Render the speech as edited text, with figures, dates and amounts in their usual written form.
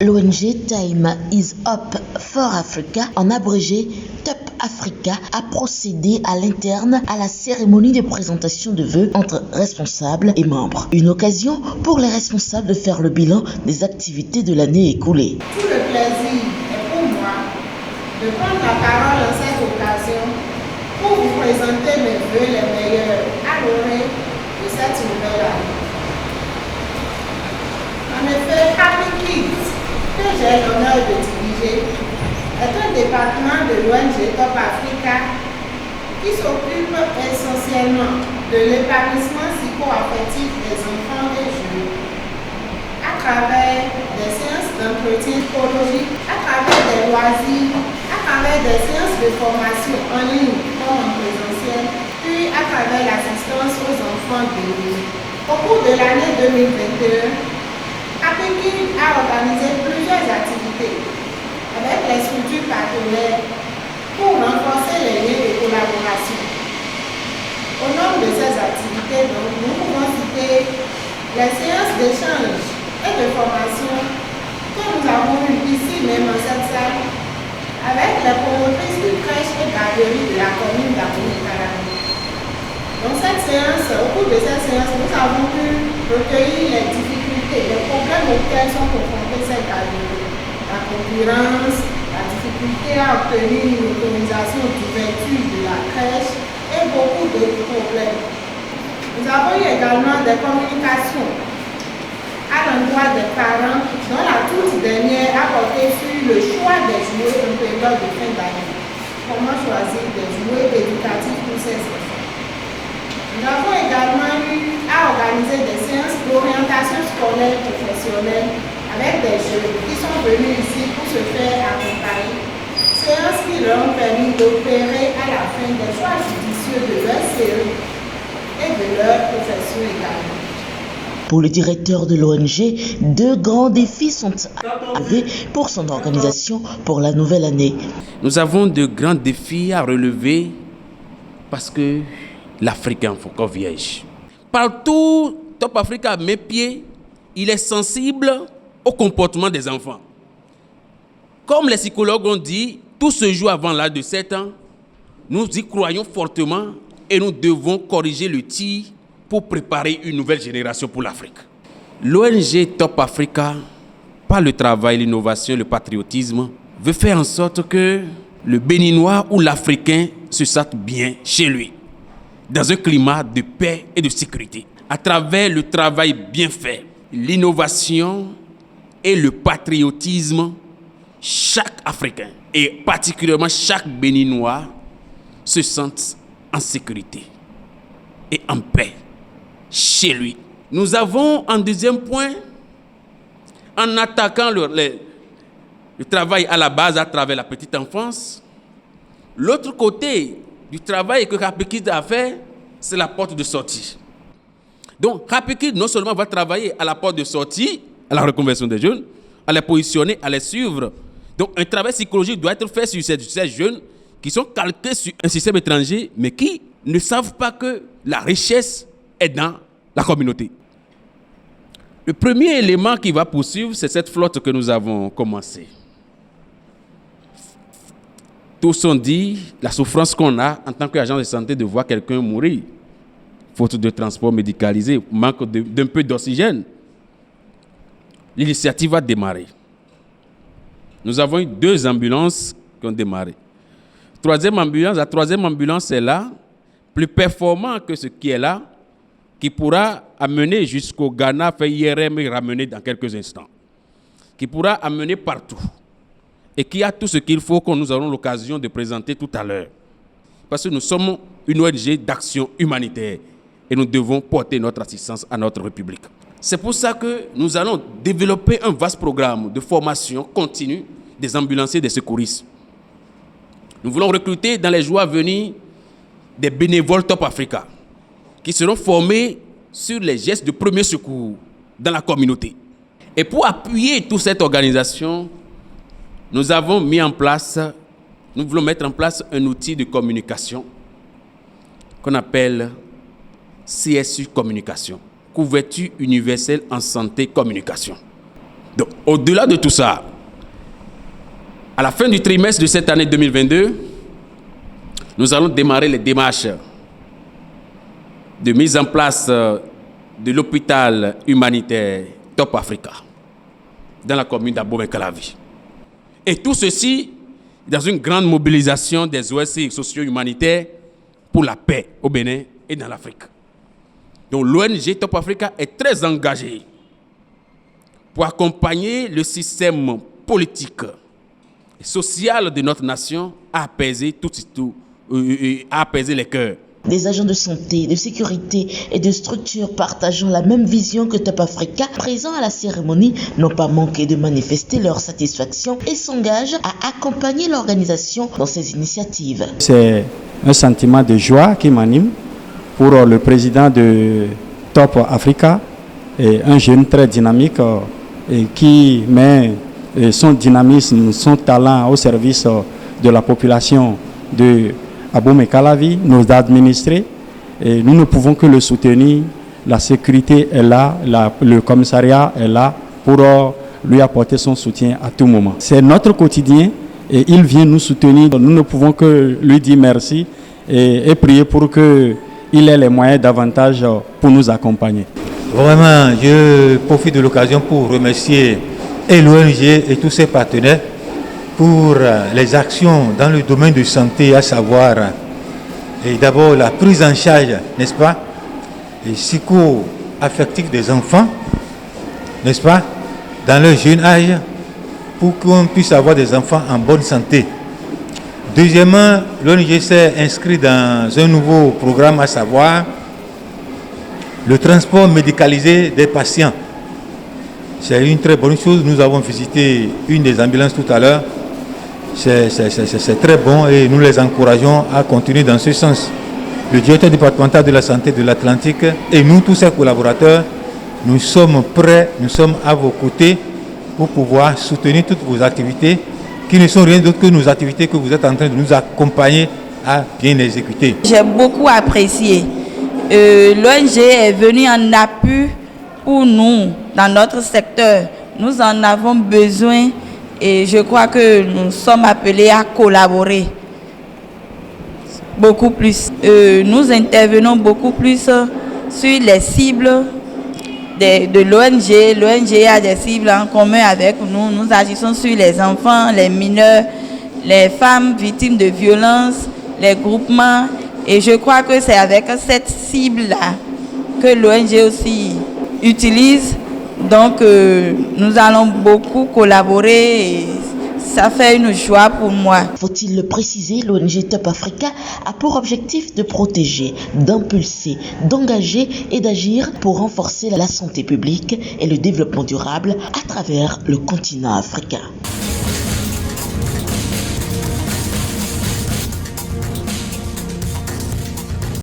L'ONG Time is Up for Africa, en abrégé TUP Africa, a procédé à l'interne à la cérémonie de présentation de vœux entre responsables et membres. Une occasion pour les responsables de faire le bilan des activités de l'année écoulée. Tout le plaisir est pour moi de prendre la parole en cette occasion pour vous présenter mes vœux les meilleurs à l'orée de cette nouvelle année. En effet, Happy Kids, que j'ai l'honneur de diriger, est un département de l'ONG Top Africa qui s'occupe essentiellement de l'épanouissement psycho-affectif des enfants et jeunes à travers des séances d'entretien psychologique, à travers des loisirs, à travers des séances de formation en ligne comme en présentiel, puis à travers l'assistance aux enfants démunis. Au cours de l'année 2021, Happy Kids a organisé plusieurs activités avec les structures partenaires pour renforcer les liens de collaboration. Au nombre de ces activités, donc, nous pouvons citer les séances d'échange et de formation que nous avons eues ici même en cette salle avec les promotrices de crèches et garderies de la commune d'Abomey-Calavi. Dans cette séance, au cours de cette séance, nous avons pu recueillir les difficultés, les problèmes auxquels sont confrontés ces garderies. La concurrence, la difficulté à obtenir une autorisation d'ouverture de la crèche et beaucoup d'autres problèmes. Nous avons eu également des communications à l'endroit des parents dont la toute dernière a porté sur le choix des jouets en période de fin d'année. Comment choisir des jouets éducatifs pour ces enfants. Nous avons également eu à organiser des séances d'orientation scolaire professionnelle avec des jeunes qui sont venus ici pour se faire accompagner. Séances qui leur ont permis d'opérer à la fin des choix judicieux de leur série et de leur profession également. Pour le directeur de l'ONG, deux grands défis sont arrivés pour son organisation pour la nouvelle année. Nous avons de grands défis à relever parce que l'Afrique est encore vieille. Partout, Top Africa à mes pieds, il est sensible au comportement des enfants. Comme les psychologues ont dit, tout se joue avant l'âge de 7 ans. Nous y croyons fortement et nous devons corriger le tir pour préparer une nouvelle génération pour l'Afrique. L'ONG Top Africa, par le travail, l'innovation, le patriotisme, veut faire en sorte que le Béninois ou l'Africain se sente bien chez lui, dans un climat de paix et de sécurité. À travers le travail bien fait, l'innovation et le patriotisme, chaque Africain, et particulièrement chaque Béninois, se sentent en sécurité et en paix chez lui. Nous avons un deuxième point, en attaquant le travail à la base à travers la petite enfance. L'autre côté du travail que Happy Kids a fait, c'est la porte de sortie. Donc Happy Kids non seulement va travailler à la porte de sortie, à la reconversion des jeunes, à les positionner, à les suivre. Donc un travail psychologique doit être fait sur ces jeunes qui sont calqués sur un système étranger, mais qui ne savent pas que la richesse est dans la communauté. Le premier élément qui va poursuivre, c'est cette flotte que nous avons commencée. Tous ont dit la souffrance qu'on a en tant qu'agent de santé de voir quelqu'un mourir, faute de transport médicalisé, manque d'un peu d'oxygène. L'initiative a démarré. Nous avons eu 2 ambulances qui ont démarré. La troisième ambulance est là, plus performant que ce qui est là, qui pourra amener jusqu'au Ghana, faire IRM et ramener dans quelques instants, qui pourra amener partout et qui a tout ce qu'il faut que nous aurons l'occasion de présenter tout à l'heure. Parce que nous sommes une ONG d'action humanitaire et nous devons porter notre assistance à notre République. C'est pour ça que nous allons développer un vaste programme de formation continue des ambulanciers et des secouristes. Nous voulons recruter dans les jours à venir des bénévoles Top Africa qui seront formés sur les gestes de premier secours dans la communauté. Et pour appuyer toute cette organisation, nous voulons mettre en place un outil de communication qu'on appelle CSU Communication, couverture universelle en santé communication. Donc, au-delà de tout ça, à la fin du trimestre de cette année 2022, nous allons démarrer les démarches de mise en place de l'hôpital humanitaire Top Africa dans la commune d'Abomey-Calavi. Et tout ceci dans une grande mobilisation des OSC socio-humanitaires pour la paix au Bénin et dans l'Afrique. Donc l'ONG Top Africa est très engagée pour accompagner le système politique et social de notre nation à apaiser à apaiser les cœurs. Des agents de santé, de sécurité et de structures partageant la même vision que Top Africa, présents à la cérémonie, n'ont pas manqué de manifester leur satisfaction et s'engagent à accompagner l'organisation dans ses initiatives. C'est un sentiment de joie qui m'anime pour le président de Top Africa, et un jeune très dynamique et qui met son dynamisme, son talent au service de la population de Abomey-Calavi, nos administrés, et nous ne pouvons que le soutenir. La sécurité est là, le commissariat est là pour lui apporter son soutien à tout moment. C'est notre quotidien et il vient nous soutenir. Nous ne pouvons que lui dire merci et prier pour qu'il ait les moyens davantage pour nous accompagner. Vraiment, je profite de l'occasion pour remercier l'ONG et tous ses partenaires pour les actions dans le domaine de santé, à savoir d'abord la prise en charge, n'est-ce pas, psycho-affective des enfants, n'est-ce pas, dans leur jeune âge, pour qu'on puisse avoir des enfants en bonne santé. Deuxièmement, l'ONG s'est inscrit dans un nouveau programme, à savoir le transport médicalisé des patients. C'est une très bonne chose. Nous avons visité une des ambulances tout à l'heure. C'est très bon et nous les encourageons à continuer dans ce sens. Le directeur départemental de la santé de l'Atlantique et nous, tous ses collaborateurs, nous sommes prêts, nous sommes à vos côtés pour pouvoir soutenir toutes vos activités qui ne sont rien d'autre que nos activités que vous êtes en train de nous accompagner à bien exécuter. J'ai beaucoup apprécié. L'ONG est venue en appui pour nous dans notre secteur. Nous en avons besoin. Et je crois que nous sommes appelés à collaborer beaucoup plus. Nous intervenons beaucoup plus sur les cibles de l'ONG. L'ONG a des cibles en commun avec nous. Nous agissons sur les enfants, les mineurs, les femmes victimes de violences, les groupements. Et je crois que c'est avec cette cible-là que l'ONG aussi utilise. Donc, nous allons beaucoup collaborer et ça fait une joie pour moi. Faut-il le préciser, l'ONG Top Africa a pour objectif de protéger, d'impulser, d'engager et d'agir pour renforcer la santé publique et le développement durable à travers le continent africain.